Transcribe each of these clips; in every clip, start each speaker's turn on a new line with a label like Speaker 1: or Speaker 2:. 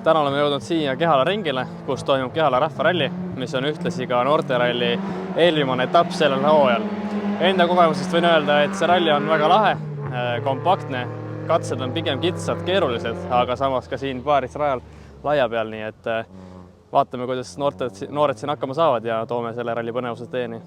Speaker 1: Täna oleme jõudnud siia Kehala ringile, kus toimub Kehala rahvaralli, mis on ühtlasi ka noorteralli eelviimane etapp sellel hooajal. Enda kogemusest võin öelda, et see ralli on väga lahe, kompaktne, katsed on pigem kitsad, keerulised, aga samas ka siin paaris rajal laia peal, nii et vaatame, kuidas noored siin hakkama saavad ja toome selle ralli põnevuse teeni.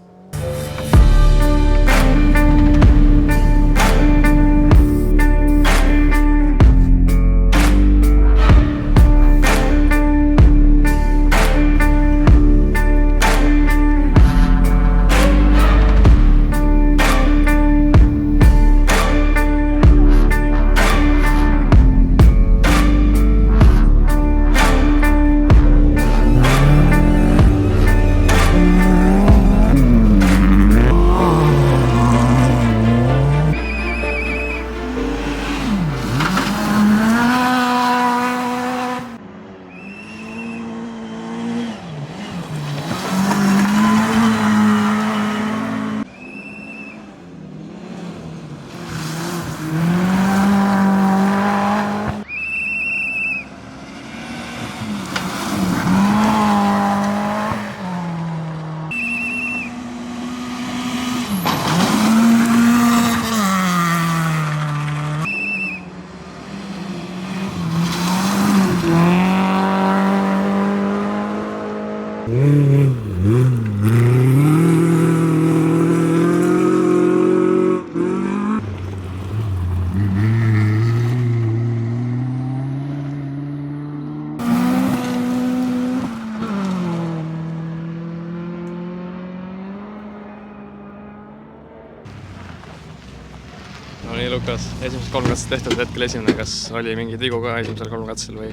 Speaker 1: No nii, Lukas, esimesed 3 katset tehtud, hetkel esimene, kas oli mingeid vigu ka esimesel 3 katsel või?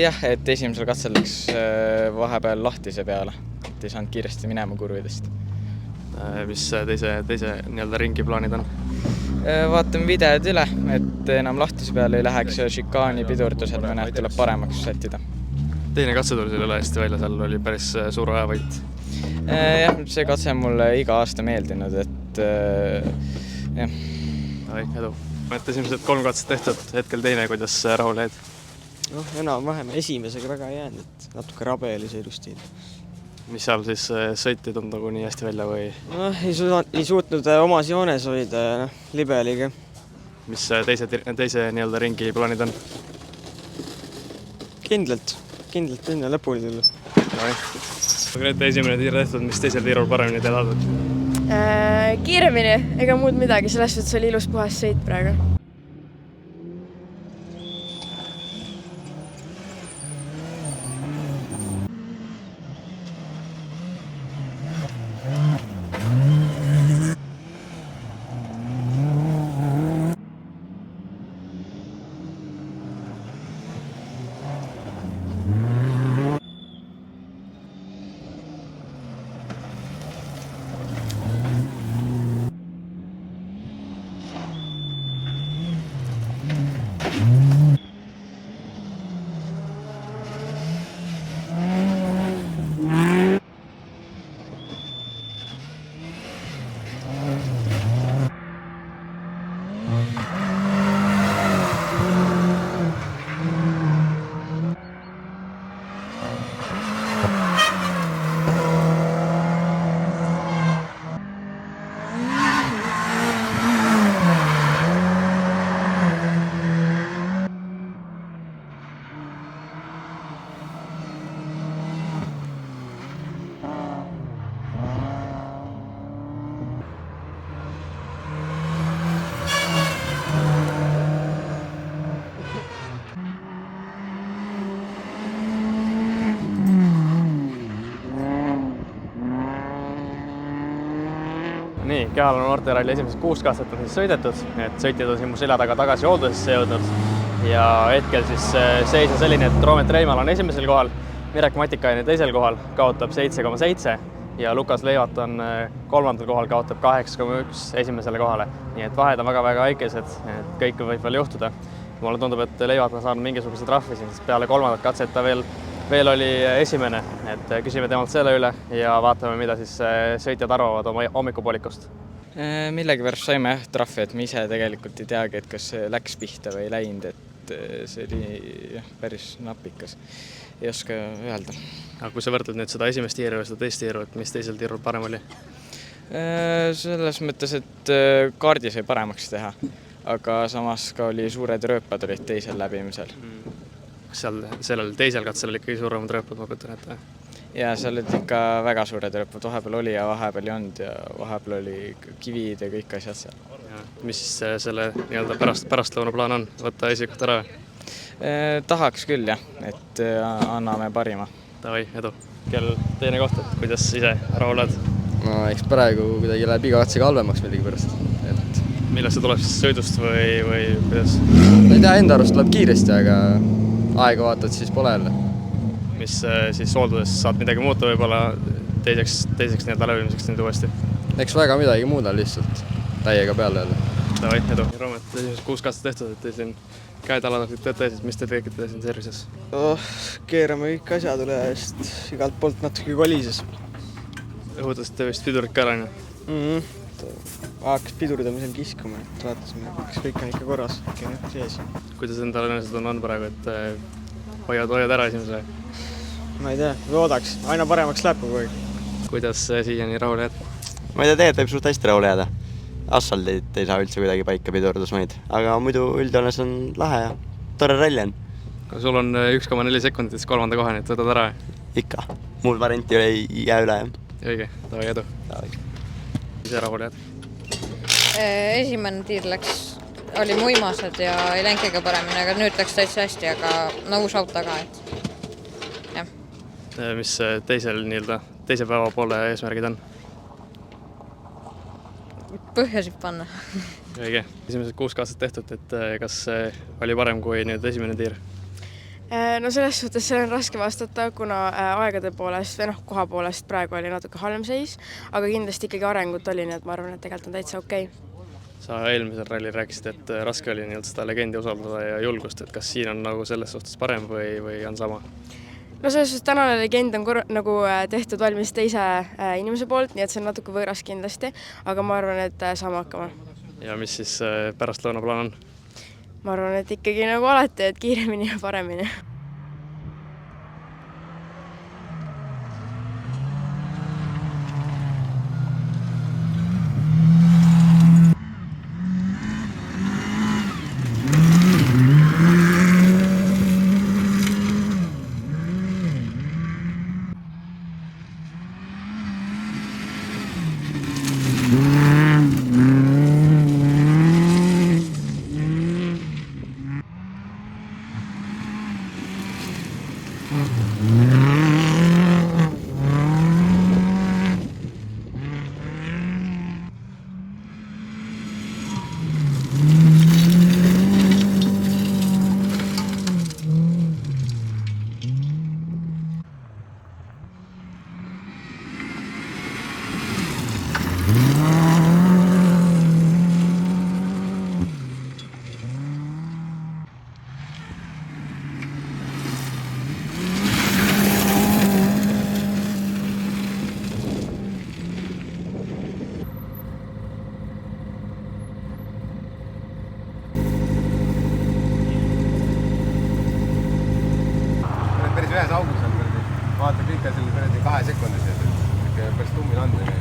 Speaker 2: Jah, et esimesel katsel läks vahepeal lahtise peale, et ei saanud kiiresti minema kurvidest.
Speaker 1: Mis teise nii-öelda ringi plaanid on?
Speaker 2: Vaatame videod üle, et enam lahtise peale ei läheks ja šikaani pidurdused mõned tuleb paremaks sättida.
Speaker 1: Teine katse tuli selle üle hästi välja, seal oli päris suur ajavõit.
Speaker 2: Jah, see katse on mulle iga aasta meeldinud, et jah.
Speaker 1: Edu. Esimesed 3 katset tehtud, hetkel teine, kuidas rahul jäid?
Speaker 3: Enam-vähem esimesega väga ei jäänud, et natuke rabe oli sõidustiil.
Speaker 1: Mis seal siis sõit ei tundu nii hästi välja või?
Speaker 3: Ei suutnud omas joones hoida ja libe oli ka.
Speaker 1: Mis teise nii-öelda ringi plaanid on?
Speaker 3: Kindlalt enne lõpuni tulla.
Speaker 1: Grete esimene tiir tehtud, mis teisel tiirul paremini teed?
Speaker 4: Kiiremini, ega muud midagi, selles suhtes oli ilus puhas sõit praegu.
Speaker 1: Nii, Kehala noorteralli esimesed 6 katset on siis sõidetud, et sõitjad on siin mu selja taga tagasi hooldusesse jõudnud ja hetkel siis seis on selline, et Roomet Reimal on esimesel kohal, Mirek Matikainen teisel kohal, kaotab 7,7 ja Lukas Leivat on 3. kohal, kaotab 8,1 esimesele kohale. Nii et vahed on väga-väga väikesed, et kõik võib veel juhtuda. Mulle tundub, et Leivat on saanud mingisuguse trahvi siin, sest peale 3. katset ta veel oli esimene, et küsime temalt selle üle ja vaatame, mida siis sõitjad arvavad oma hommikupoolikust.
Speaker 2: Millegipärast saime trahvi, et me ise tegelikult ei teagi, et kas läks pihta või ei läinud, et et see oli jah, päris napikas. Ei oska öelda.
Speaker 1: Aga kui sa võrdled nüüd seda esimest tiiru ja seda teist tiiru, et mis teisel tiirul parem oli?
Speaker 2: Selles mõttes, et kaardi sai paremaks teha, aga samas ka oli suured rööpad olid teisel läbimisel.
Speaker 1: Kas seal sellel teisel katsel oli ikkagi suuremad rööpad, ma kujutan ette?
Speaker 2: Ja seal olid ikka väga suured rööpad, vahepeal oli ja vahepeal ei olnud ja vahepeal oli kivid ja kõik asjad seal.
Speaker 1: Ja, mis siis selle nii-öelda pärastlõuna plaan on? Võtta esikoht ära?
Speaker 2: Tahaks küll jah, et anname parima.
Speaker 1: Davai, edu. Kell teine koht, et kuidas ise rahul oled?
Speaker 5: No eks praegu kuidagi läheb iga katsega halvemaks millegi pärast.
Speaker 1: Millest see tuleb siis sõidust või kuidas?
Speaker 5: Ma ei tea, enda arust tuleb kiiresti, aga aega vaatad siis pole jälle.
Speaker 1: Mis siis hoolduses saad midagi muuta võib-olla teiseks nii-öelda läbimiseks nüüd uuesti?
Speaker 5: Eks väga midagi muuda lihtsalt täiega peale jälle.
Speaker 1: Davai, edu. Roomet, esimesed 6 katset tehtud, et te siin käed aladaksid töötajasid, mis te tegite siin servises?
Speaker 3: Keerame kõik asjad üle, sest igalt poolt natuke kolises.
Speaker 1: Õhutasite vist pidurit ka ära?
Speaker 3: Hakkas pidurdamisel kiskuma, et vaatasime, kas kõik on ikka korras, ikka on sees.
Speaker 1: Kuidas endal õnnestunud on praegu, et hoiad ära esimese?
Speaker 3: Ma ei tea, loodaks, aina paremaks läheb kogu aeg.
Speaker 1: Kuidas siiani rahule jääd?
Speaker 6: Ma ei tea, tegelikult võib suht hästi rahule jääda. Asfaldit ei saa üldse kuidagi paika pidurdusmaid, aga muidu üldjoones on lahe ja tore ralli on.
Speaker 1: Sul on 1,4 sekundit 3. kohani, et võtad ära?
Speaker 6: Ikka. Muul varianti ei jää üle.
Speaker 1: Õige, davai, edu. Ise rahule jääd?
Speaker 7: Esimene tiir oli muimased ja ei läinud kõige paremini, aga nüüd läks täitsa hästi, aga uus auto ka, et jah.
Speaker 1: Mis teise päeva poole eesmärgid on?
Speaker 7: Põhjasid panna.
Speaker 1: Õige. Esimesed 6 katset tehtud, et kas oli parem kui nüüd esimene tiir?
Speaker 4: No selles suhtes see on raske vastata, kuna aegade poolest või koha poolest praegu oli natuke halvem seis, aga kindlasti ikkagi arengut oli, nii et ma arvan, et tegelikult on täitsa okei.
Speaker 1: Sa eelmisel rallil rääkisid, et raske oli seda legendi usaldada ja julgust, et kas siin on nagu selles suhtes parem või on sama?
Speaker 4: No selles suhtes tänane legend on tehtud valmis teise inimese poolt, nii et see on natuke võõras kindlasti, aga ma arvan, et saame hakkama.
Speaker 1: Ja mis siis pärastlõuna plaan on?
Speaker 4: Ma arvan, et ikkagi nagu alati, et kiiremini ja paremini.
Speaker 8: Ühes augus on vaata kõik on selle 2 sekundis, päris tummil andmine.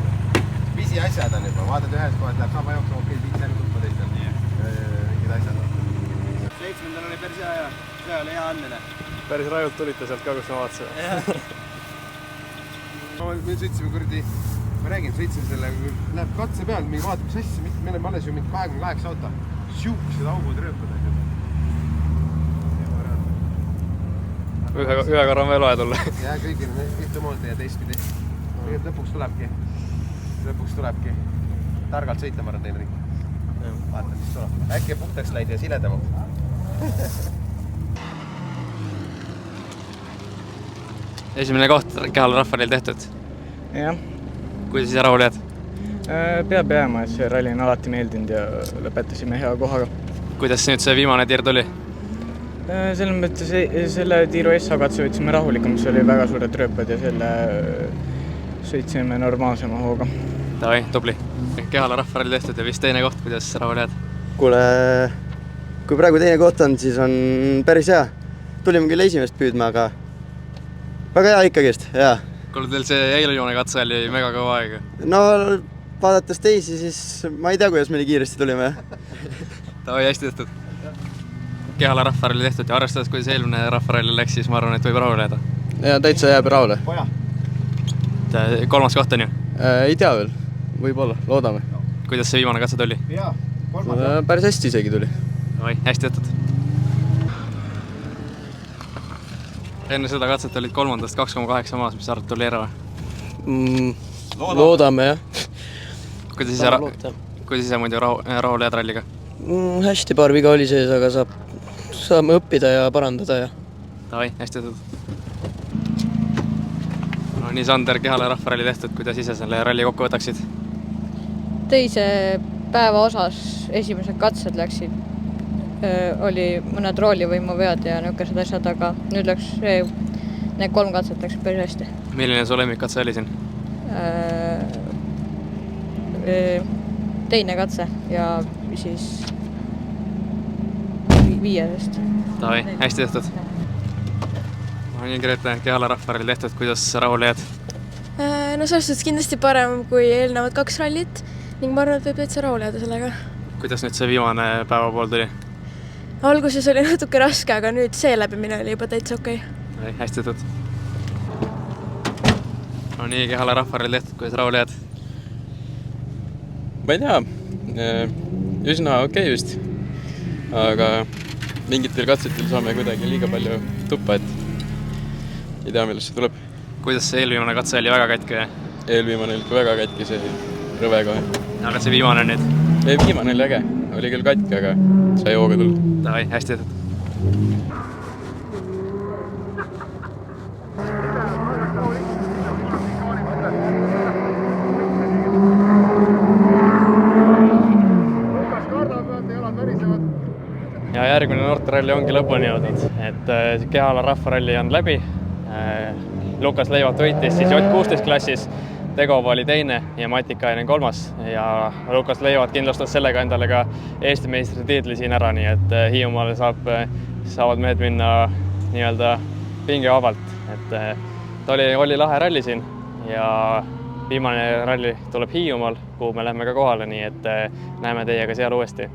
Speaker 8: Pisi asjad on juba, vaatad ühes kohas läheb sama jooksma, okei, kõik selle tuppa teist on mingid asjad.
Speaker 3: 7. oli päris hea ja see oli hea andmine.
Speaker 1: Päris rajult tulite sealt ka, kus ma vaatasin.
Speaker 8: Me sõitsime kurdi, ma räägin, sõitsin selle, läheb katse peal, mingi vaatab, mis asja, meil on alles ju mingi 28 auto. Siuksed augud rööpad.
Speaker 1: Ühe korra on veel vaja tulla.
Speaker 8: Ja kõigil on ühtemoodi ja teistpidi. Lõpuks tulebki targalt sõita, ma arvan teine ring. Vaata, mis tuleb. Äkki puhtaks läid ja siledamaks.
Speaker 1: Esimene koht Kehal Rahvalil tehtud.
Speaker 2: Jah.
Speaker 1: Kuidas ise rahul jääd?
Speaker 2: Peab jääma, et see ralli on alati meeldinud ja lõpetasime hea kohaga.
Speaker 1: Kuidas nüüd see viimane tiir tuli?
Speaker 2: Selles mõttes selle tiiru S-katse võtsime rahulikum, see oli väga suured rööpad ja selle sõitsime normaalsema hooga.
Speaker 1: Davai, tubli. Kehala Rahvaralli tehtud ja vist teine koht, kuidas rahul jääd?
Speaker 6: Kuule, kui praegu teine koht on, siis on päris hea. Tulime küll esimest püüdma, aga väga hea ikkagist, hea.
Speaker 1: Kuule, teil see eelviimane katse oli mega kõva aega.
Speaker 6: No vaadates teisi, siis ma ei tea, kuidas me nii kiiresti tulime.
Speaker 1: Tavai, hästi tehtud. Kehala rahvaralli tehtud ja arvestades, kuidas eelmine rahvaralli läks, siis ma arvan, et võib rahule jääda.
Speaker 5: Ja täitsa jääb rahule.
Speaker 1: Kolmas koht on ju?
Speaker 5: Ei tea veel, võib-olla, loodame.
Speaker 1: Kuidas see viimane katse tuli?
Speaker 5: Päris hästi isegi tuli.
Speaker 1: Oi, hästi tehtud. Enne seda katset olid 3.2,8 maas, mis sa arvad, tuli ära või?
Speaker 5: Loodame, jah.
Speaker 1: Kuidas ise muidu rahule jääd ralliga?
Speaker 5: Hästi, paar viga oli sees, aga saame õppida ja parandada.
Speaker 1: Tavai, hästi tehtud. No nii, Sander, Kehala rahvaralli tehtud, kuidas ise selle ralli kokku võtaksid?
Speaker 7: Teise päeva osas esimesed katsed läksid, oli mõned roolivõimu vead ja niisugused asjad, aga nüüd läks need 3 katset läks päris hästi.
Speaker 1: Milline su lemmikkatse oli siin?
Speaker 7: Teine katse ja siis 5.
Speaker 1: Tavai, hästi tehtud. No nii, Grete, Kehala rahvaralli tehtud, kuidas rahule jääd?
Speaker 4: No selles suhtes kindlasti parem kui eelnevad 2 rallit ning ma arvan, et võib täitsa rahule jääda sellega.
Speaker 1: Kuidas nüüd see viimane päeva pool tuli?
Speaker 4: Alguses oli natuke raske, aga nüüd see läbimine oli juba täitsa okei.
Speaker 1: Hästi tehtud. No nii, Kehala rahvaralli tehtud, kuidas rahule jääd?
Speaker 9: Ma ei tea, üsna okei vist, aga mingitel katsetel saame kuidagi liiga palju tuppa, et ei tea, millest see tuleb.
Speaker 1: Kuidas see eelviimane katse oli väga katke?
Speaker 9: Eelviimane oli väga katke, see rõve kohe.
Speaker 1: Aga see viimane on nüüd?
Speaker 9: Ei, viimane oli äge, oli küll katke, aga sai hooga tulla.
Speaker 1: Tavai, hästi tehtud. Ja järgmine noorteralli ongi lõpuni jõudnud, et Kehala rahvaralli on läbi. Lukas Leivat võitis siis J16 klassis, Tegov oli teine ja Matikainen 3. Ja Lukas Leivat kindlustas sellega endale ka Eesti meistrite tiitli siin ära, nii et Hiiumaale saavad mehed minna nii-öelda pingevabalt. Et ta oli lahe ralli siin ja viimane ralli tuleb Hiiumaal, kuhu me lähme ka kohale, nii et näeme teiega seal uuesti.